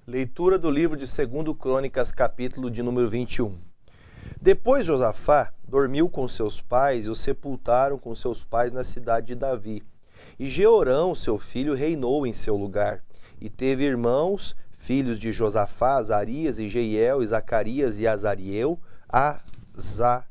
Leitura do livro de 2 Crônicas, capítulo de número 21. Depois Josafá dormiu com seus pais e o sepultaram com seus pais na cidade de Davi. E Jeorão, seu filho, reinou em seu lugar. E teve irmãos, filhos de Josafá, Azarias e Jeiel, e Zacarias e Azariel, Azarial,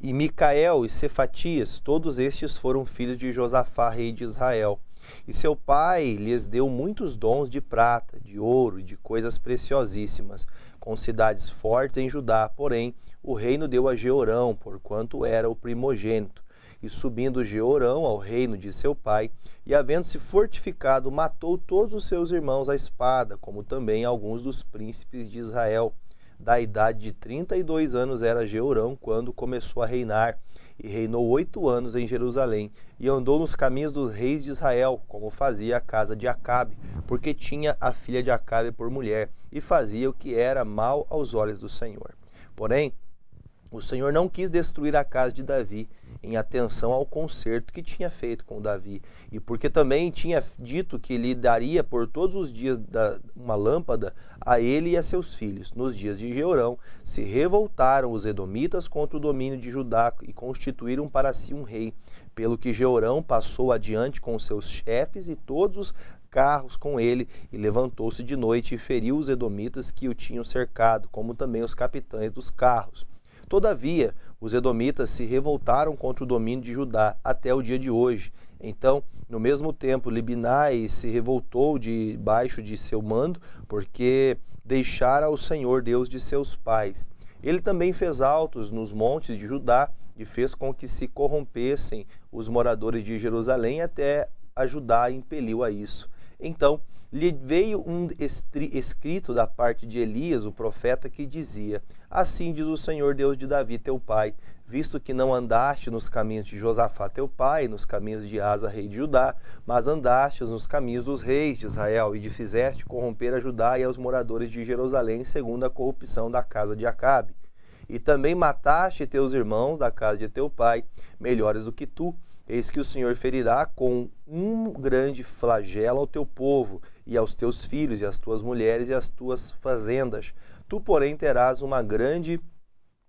e Micael e Cefatias. Todos estes foram filhos de Josafá, rei de Israel. E seu pai lhes deu muitos dons de prata, de ouro e de coisas preciosíssimas, com cidades fortes em Judá. Porém, o reino deu a Jeorão, porquanto era o primogênito. E subindo Jeorão ao reino de seu pai, e havendo-se fortificado, matou todos os seus irmãos à espada, como também alguns dos príncipes de Israel. Da idade de 32 anos era Jeorão quando começou a reinar, e reinou 8 anos em Jerusalém, e andou nos caminhos dos reis de Israel, como fazia a casa de Acabe, porque tinha a filha de Acabe por mulher, e fazia o que era mal aos olhos do Senhor. Porém, o Senhor não quis destruir a casa de Davi, em atenção ao concerto que tinha feito com Davi, e porque também tinha dito que lhe daria por todos os dias uma lâmpada a ele e a seus filhos. Nos dias de Jeorão se revoltaram os edomitas contra o domínio de Judá e constituíram para si um rei, pelo que Jeorão passou adiante com seus chefes e todos os carros com ele, e levantou-se de noite e feriu os edomitas que o tinham cercado, como também os capitães dos carros. Todavia, os edomitas se revoltaram contra o domínio de Judá até o dia de hoje. Então, no mesmo tempo, Libnai se revoltou debaixo de seu mando, porque deixara o Senhor Deus de seus pais. Ele também fez altos nos montes de Judá e fez com que se corrompessem os moradores de Jerusalém, até a Judá impeliu a isso. Então, lhe veio um escrito da parte de Elias, o profeta, que dizia: Assim diz o Senhor Deus de Davi, teu pai, visto que não andaste nos caminhos de Josafá, teu pai, nos caminhos de Asa, rei de Judá, mas andaste nos caminhos dos reis de Israel, e de fizeste corromper a Judá e aos moradores de Jerusalém, segundo a corrupção da casa de Acabe. E também mataste teus irmãos da casa de teu pai, melhores do que tu. Eis que o Senhor ferirá com um grande flagelo ao teu povo, e aos teus filhos, e às tuas mulheres, e às tuas fazendas. Tu, porém, terás uma grande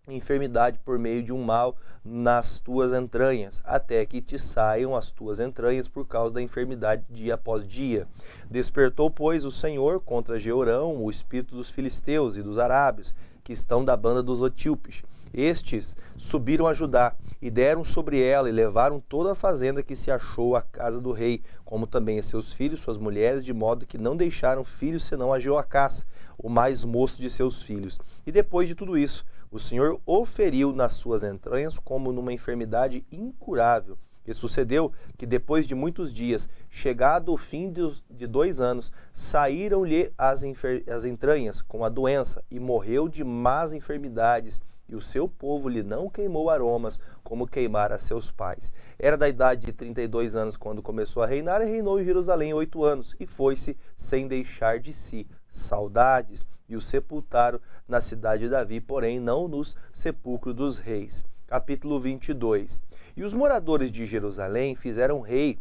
enfermidade por meio de um mal nas tuas entranhas, até que te saiam as tuas entranhas por causa da enfermidade dia após dia. Despertou, pois, o Senhor contra Jeorão o espírito dos filisteus e dos arábios, que estão da banda dos etíopes. Estes subiram a Judá e deram sobre ela e levaram toda a fazenda que se achou à casa do rei, como também a seus filhos, suas mulheres, de modo que não deixaram filhos senão a Joacás, o mais moço de seus filhos. E depois de tudo isso, o Senhor o feriu nas suas entranhas como numa enfermidade incurável. E sucedeu que depois de muitos dias, chegado o fim de 2 anos, saíram-lhe as entranhas com a doença, e morreu de más enfermidades, e o seu povo lhe não queimou aromas, como queimara seus pais. Era da idade de 32 anos quando começou a reinar, e reinou em Jerusalém 8 anos, e foi-se sem deixar de si saudades, e o sepultaram na cidade de Davi, porém não nos sepulcros dos reis. Capítulo 22. E os moradores de Jerusalém fizeram rei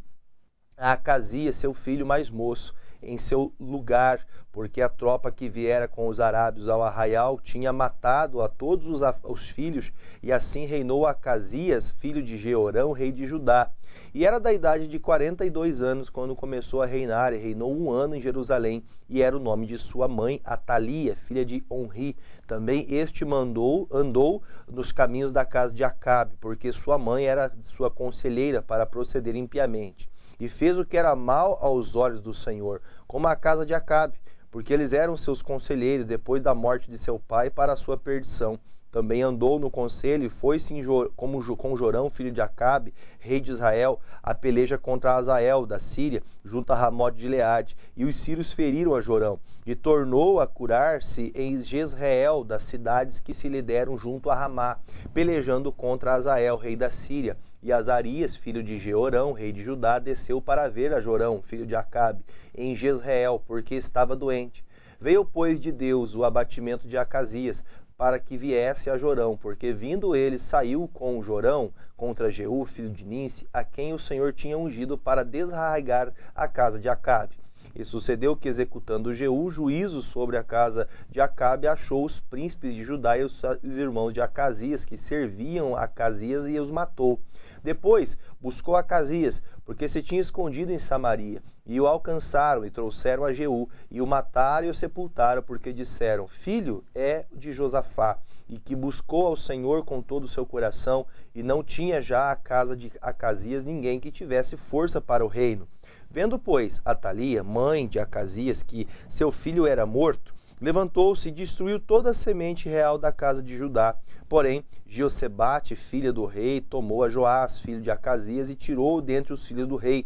a Acasias, seu filho mais moço, em seu lugar, porque a tropa que viera com os arábios ao arraial tinha matado a todos os filhos, e assim reinou Acasias, filho de Jeorão, rei de Judá. E era da idade de 42 anos quando começou a reinar, e reinou 1 ano em Jerusalém, e era o nome de sua mãe, Atalia, filha de Onri. Também este andou nos caminhos da casa de Acabe, porque sua mãe era sua conselheira para proceder impiamente. E fez o que era mal aos olhos do Senhor, como a casa de Acabe, porque eles eram seus conselheiros depois da morte de seu pai para a sua perdição. Também andou no conselho e foi-se com Jorão, filho de Acabe, rei de Israel, a peleja contra Azael, da Síria, junto a Ramote de Gileade. E os sírios feriram a Jorão, e tornou a curar-se em Jezreel, das cidades que se lhe deram junto a Ramá, pelejando contra Azael, rei da Síria. E Azarias, filho de Jeorão, rei de Judá, desceu para ver a Jorão, filho de Acabe, em Jezreel, porque estava doente. Veio, pois, de Deus o abatimento de Acasias, para que viesse a Jorão, porque vindo ele, saiu com Jorão contra Jeú, filho de Ninsi, a quem o Senhor tinha ungido para desarraigar a casa de Acabe. E sucedeu que, executando Jeú juízo sobre a casa de Acabe, achou os príncipes de Judá e os irmãos de Acasias, que serviam a Acasias, e os matou. Depois buscou Acasias, porque se tinha escondido em Samaria, e o alcançaram e trouxeram a Jeú, e o mataram e o sepultaram, porque disseram: filho é de Josafá, e que buscou ao Senhor com todo o seu coração, e não tinha já a casa de Acasias ninguém que tivesse força para o reino. Vendo, pois, Atalia, mãe de Acasias, que seu filho era morto, levantou-se e destruiu toda a semente real da casa de Judá. Porém, Jeossebate, filha do rei, tomou a Joás, filho de Acasias, e tirou-o dentre os filhos do rei,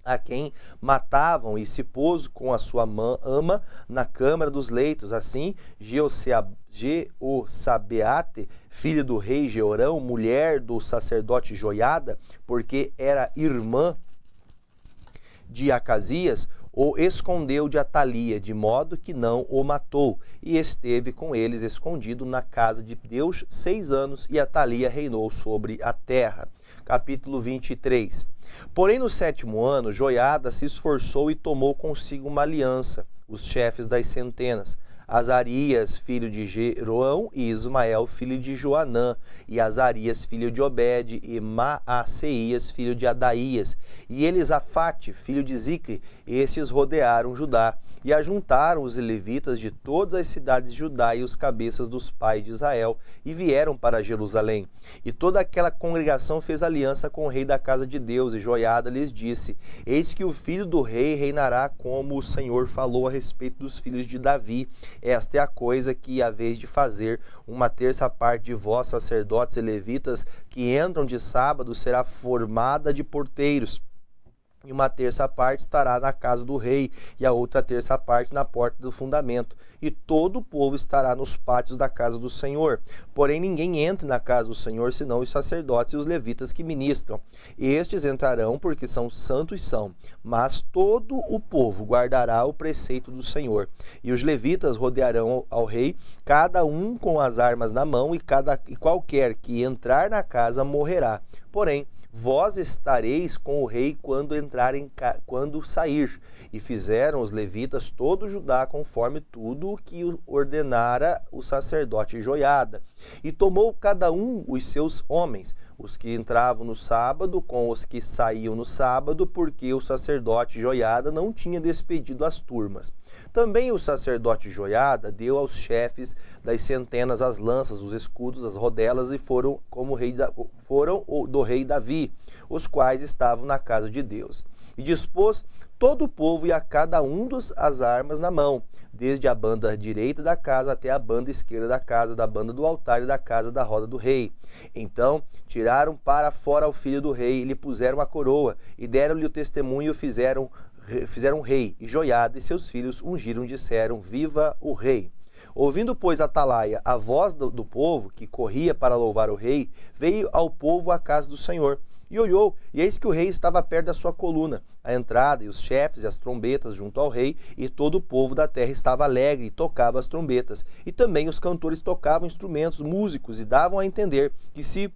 a quem matavam, e se pôs com a sua ama na câmara dos leitos. Assim, Jeossabeate, filho do rei Jeorão, mulher do sacerdote Joiada, porque era irmã de Acasias, o escondeu de Atalia, de modo que não o matou, e esteve com eles escondido na casa de Deus 6 anos, e Atalia reinou sobre a terra. Capítulo 23. Porém, no 7º ano, Joiada se esforçou e tomou consigo uma aliança, os chefes das centenas, Azarias, filho de Jeroão, e Ismael, filho de Joanã, e Azarias, filho de Obed, e Maaceias, filho de Adaías, e Elisafate, filho de Zicre. Estes rodearam Judá, e ajuntaram os levitas de todas as cidades de Judá e os cabeças dos pais de Israel, e vieram para Jerusalém. E toda aquela congregação fez aliança com o rei da casa de Deus, e Joiada lhes disse: eis que o filho do rei reinará como o Senhor falou a respeito dos filhos de Davi. Esta é a coisa que haveis de fazer: uma terça parte de vós, sacerdotes e levitas, que entram de sábado, será formada de porteiros, e uma terça parte estará na casa do rei, e a outra terça parte na porta do fundamento, e todo o povo estará nos pátios da casa do Senhor. Porém, ninguém entre na casa do Senhor, senão os sacerdotes e os levitas que ministram. Estes entrarão, porque são santos são, mas todo o povo guardará o preceito do Senhor. E os levitas rodearão ao rei, cada um com as armas na mão, e qualquer que entrar na casa morrerá. Porém, vós estareis com o rei quando sair. E fizeram os levitas todo Judá conforme tudo o que ordenara o sacerdote Joiada. E tomou cada um os seus homens, os que entravam no sábado com os que saíam no sábado, porque o sacerdote Joiada não tinha despedido as turmas. Também o sacerdote Joiada deu aos chefes das centenas as lanças, os escudos, as rodelas, e foram do rei Davi, os quais estavam na casa de Deus. E dispôs todo o povo, e a cada um as armas na mão, desde a banda direita da casa até a banda esquerda da casa, da banda do altar e da casa da roda do rei. Então tiraram para fora o filho do rei, e lhe puseram a coroa, e deram-lhe o testemunho, e o fizeram rei. E Joiada e seus filhos ungiram, disseram: viva o rei. Ouvindo, pois, Atalaia a voz do povo, que corria para louvar o rei, veio ao povo à casa do Senhor. E olhou, e eis que o rei estava perto da sua coluna, à entrada, e os chefes e as trombetas junto ao rei, e todo o povo da terra estava alegre, e tocava as trombetas. E também os cantores tocavam instrumentos, músicos, e davam a entender que se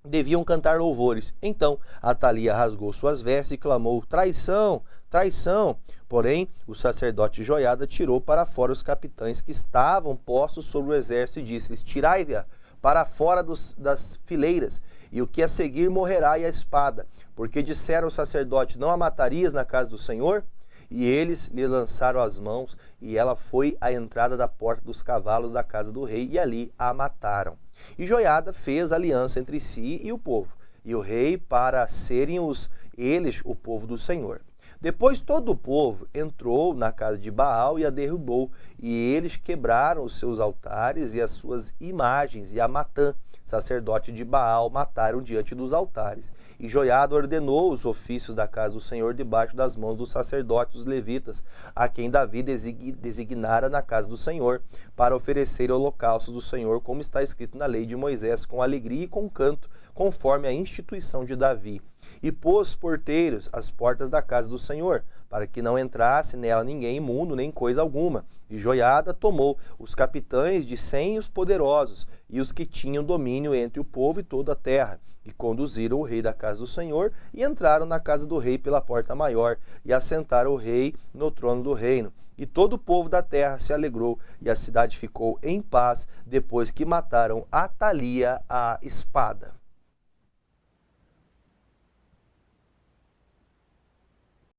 deviam cantar louvores. Então Atalia rasgou suas vestes e clamou: traição, traição! Porém, o sacerdote Joiada tirou para fora os capitães que estavam postos sobre o exército, e disse-lhes: tirai-a para fora das fileiras, e o que a seguir morrerá e a espada. Porque disseram ao sacerdote: não a matarias na casa do Senhor? E eles lhe lançaram as mãos, e ela foi à entrada da porta dos cavalos da casa do rei, e ali a mataram. E Joiada fez aliança entre si e o povo, e o rei, para serem eles o povo do Senhor. Depois todo o povo entrou na casa de Baal e a derrubou, e eles quebraram os seus altares e as suas imagens, e a Matã, sacerdote de Baal, mataram diante dos altares. E Joiada ordenou os ofícios da casa do Senhor debaixo das mãos dos sacerdotes, os levitas, a quem Davi designara na casa do Senhor, para oferecer holocaustos do Senhor, como está escrito na lei de Moisés, com alegria e com canto, conforme a instituição de Davi. E pôs porteiros às portas da casa do Senhor, para que não entrasse nela ninguém imundo, nem coisa alguma. E Joiada tomou os capitães de 100 e os poderosos, e os que tinham domínio entre o povo e toda a terra, e conduziram o rei da casa do Senhor, e entraram na casa do rei pela porta maior, e assentaram o rei no trono do reino. E todo o povo da terra se alegrou, e a cidade ficou em paz, depois que mataram Atalia a espada.